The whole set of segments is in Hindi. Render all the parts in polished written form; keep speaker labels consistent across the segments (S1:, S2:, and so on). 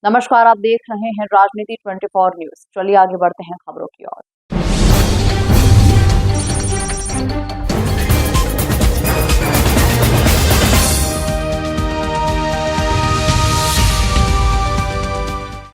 S1: नमस्कार, आप देख रहे हैं राजनीति 24 न्यूज। चलिए आगे बढ़ते हैं खबरों की ओर।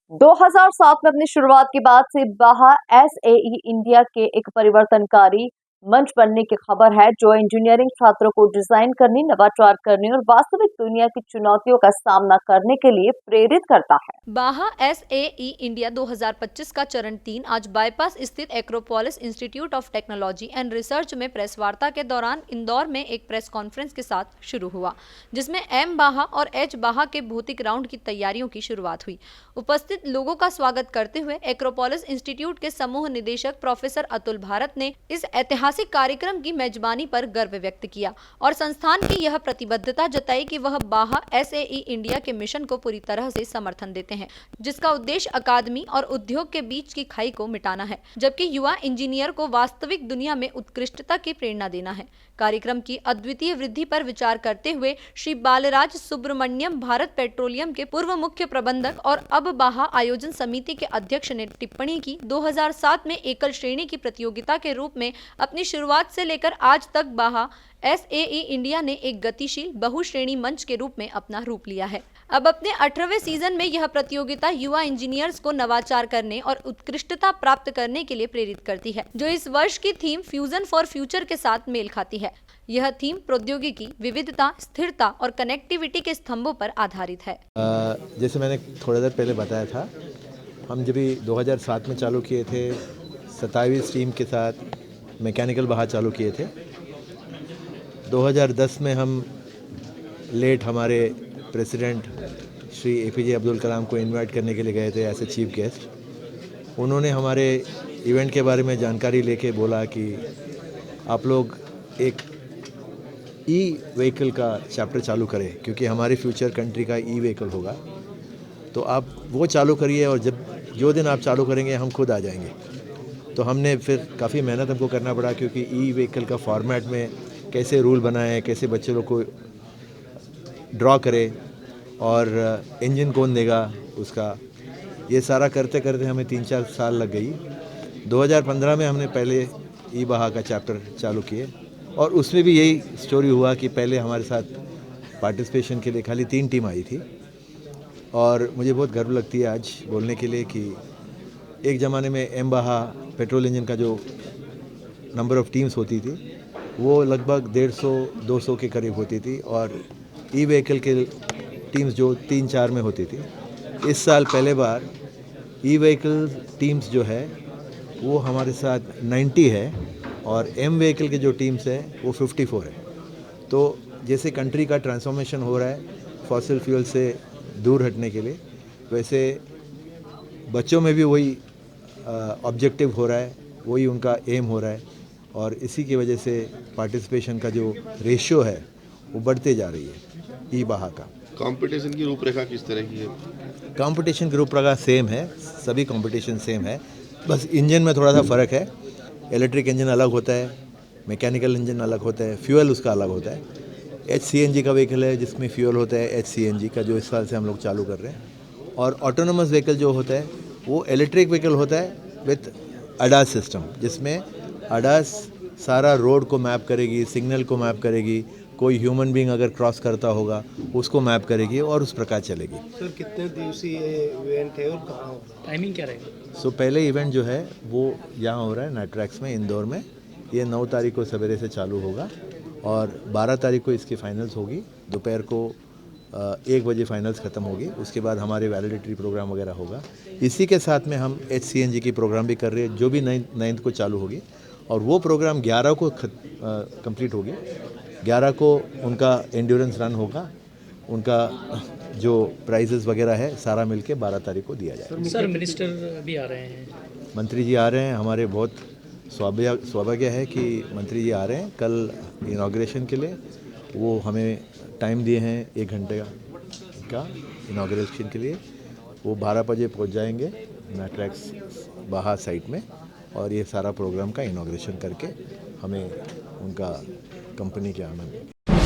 S1: – 2007 में अपनी शुरुआत के बाद से बाहा एसएई इंडिया के एक परिवर्तनकारी मंच बनने की खबर है, जो इंजीनियरिंग छात्रों को डिजाइन करने, नवाचार करने और वास्तविक दुनिया की चुनौतियों का सामना करने के लिए प्रेरित करता है।
S2: बाहा एसएई इंडिया 2025 का चरण 3 आज बाईपास स्थित Acropolis institute of technology and research में प्रेस वार्ता के दौरान इंदौर में एक प्रेस कॉन्फ्रेंस के साथ शुरू हुआ, जिसमें एम बाहा और एच बाहा के भौतिक राउंड की तैयारियों की शुरुआत हुई। उपस्थित लोगों का स्वागत करते हुए एक्रोपोलिस इंस्टीट्यूट के समूह निदेशक प्रोफेसर अतुल भारत ने इस ऐतिहासिक कार्यक्रम की मेजबानी पर गर्व व्यक्त किया और संस्थान की यह प्रतिबद्धता जताई कि वह बाहा एसएई इंडिया के मिशन को पूरी तरह से समर्थन देते हैं, जिसका उद्देश्य अकादमी और उद्योग के बीच की खाई को मिटाना है, जबकि युवा इंजीनियर को वास्तविक दुनिया में उत्कृष्टता की प्रेरणा देना है। कार्यक्रम की अद्वितीय वृद्धि पर विचार करते हुए श्री बालराज सुब्रमण्यम, भारत पेट्रोलियम के पूर्व मुख्य प्रबंधक और अब बाहा आयोजन समिति के अध्यक्ष, ने टिप्पणी की, 2007 में एकल श्रेणी की प्रतियोगिता के रूप में अपनी शुरुआत से लेकर आज तक बाहा एसएई इंडिया ने एक गतिशील बहुश्रेणी मंच के रूप में अपना रूप लिया है। अब अपने 18वें सीजन में यह प्रतियोगिता युवा इंजीनियर्स को नवाचार करने और उत्कृष्टता प्राप्त करने के लिए प्रेरित करती है, जो इस वर्ष की थीम फ्यूजन फॉर फ्यूचर के साथ मेल खाती है। यह थीम प्रौद्योगिकी, विविधता, स्थिरता और कनेक्टिविटी के स्तंभों पर आधारित है।
S3: जैसे मैंने थोड़ी देर पहले बताया था, हम जब 2007 में चालू किए थे, 27 स्ट्रीम के साथ मैकेनिकल बाहा चालू किए थे। 2010 में हम लेट हमारे प्रेसिडेंट श्री एपीजे अब्दुल कलाम को इनवाइट करने के लिए गए थे एज ए चीफ गेस्ट। उन्होंने हमारे इवेंट के बारे में जानकारी लेके बोला कि आप लोग एक ई व्हीकल का चैप्टर चालू करें, क्योंकि हमारे फ्यूचर कंट्री का ई व्हीकल होगा, तो आप वो चालू करिए और जो दिन आप चालू करेंगे हम खुद आ जाएंगे। तो हमने फिर काफ़ी मेहनत हमको करना पड़ा, क्योंकि ई व्हीकल का फॉर्मेट में कैसे रूल बनाएं, कैसे बच्चे लोग को ड्रॉ करें और इंजन कौन देगा उसका, ये सारा करते करते हमें 3-4 साल लग गई। 2015 में हमने पहले ई बाहा का चैप्टर चालू किए और उसमें भी यही स्टोरी हुआ कि पहले हमारे साथ पार्टिसिपेशन के लिए खाली 3 टीम आई थी। और मुझे बहुत गर्व लगती है आज बोलने के लिए कि एक ज़माने में एम बाहा पेट्रोल इंजन का जो नंबर ऑफ़ टीम्स होती थी वो लगभग 150-200 के करीब होती थी, और ई व्हीकल के टीम्स जो 3-4 में होती थी। इस साल पहले बार ई व्हीकल टीम्स जो है वो हमारे साथ 90 है और एम व्हीकल के जो टीम्स है वो 54 है। तो जैसे कंट्री का ट्रांसफॉर्मेशन हो रहा है फॉसिल फ्यूल से दूर हटने के लिए, वैसे बच्चों में भी वही ऑब्जेक्टिव हो रहा है, वही उनका एम हो रहा है, और इसी की वजह से पार्टिसिपेशन का जो रेशियो है वो बढ़ते जा रही है ई बाहा का।
S4: कंपटीशन की रूपरेखा किस तरह की है?
S3: कंपटीशन की रूपरेखा सेम है, सभी कंपटीशन सेम है, बस इंजन में थोड़ा सा फ़र्क है। इलेक्ट्रिक इंजन अलग होता है, मैकेनिकल इंजन अलग होता है, फ्यूल उसका अलग होता है। HCNG का व्हीकल है जिसमें फ्यूल होता है HCNG का, जो इस साल से हम लोग चालू कर रहे हैं। और ऑटोनोमस व्हीकल जो होता है वो इलेक्ट्रिक व्हीकल होता है विथ ADAS सिस्टम, जिसमें ADAS सारा रोड को मैप करेगी, सिग्नल को मैप करेगी, कोई ह्यूमन बीइंग अगर क्रॉस करता होगा उसको मैप करेगी और उस प्रकार चलेगी।
S5: सर, कितने दिवसीय इवेंट है और कहाँ होगा? टाइमिंग क्या रहेगा?
S3: पहले इवेंट जो है वो यहाँ हो रहा है नाइट्रैक्स में, इंदौर में। ये 9 तारीख को सवेरे से चालू होगा और 12 तारीख को इसकी फाइनल्स होगी। दोपहर को 1 बजे फाइनल्स ख़त्म होगी। उसके बाद हमारे वैलिडिटी प्रोग्राम वगैरह होगा। इसी के साथ में हम HCNG की प्रोग्राम भी कर रहे हैं, जो भी 9 को चालू होगी, और वो प्रोग्राम 11 को कंप्लीट होगी। 11 को उनका एंड्योरेंस रन होगा, उनका जो प्राइजेस वगैरह है सारा मिलके 12 तारीख को दिया जाएगा।
S5: सर, मिनिस्टर भी आ रहे हैं,
S3: मंत्री जी आ रहे हैं। हमारे बहुत सौभाग्य है कि मंत्री जी आ रहे हैं कल इनाग्रेशन के लिए। वो हमें टाइम दिए हैं 1 घंटे का इनाग्रेशन के लिए। वो 12 बजे पहुंच जाएंगे नाइट्रैक्स बाहा साइट में, और ये सारा प्रोग्राम का इनाग्रेशन करके हमें उनका कंपनी के आनंद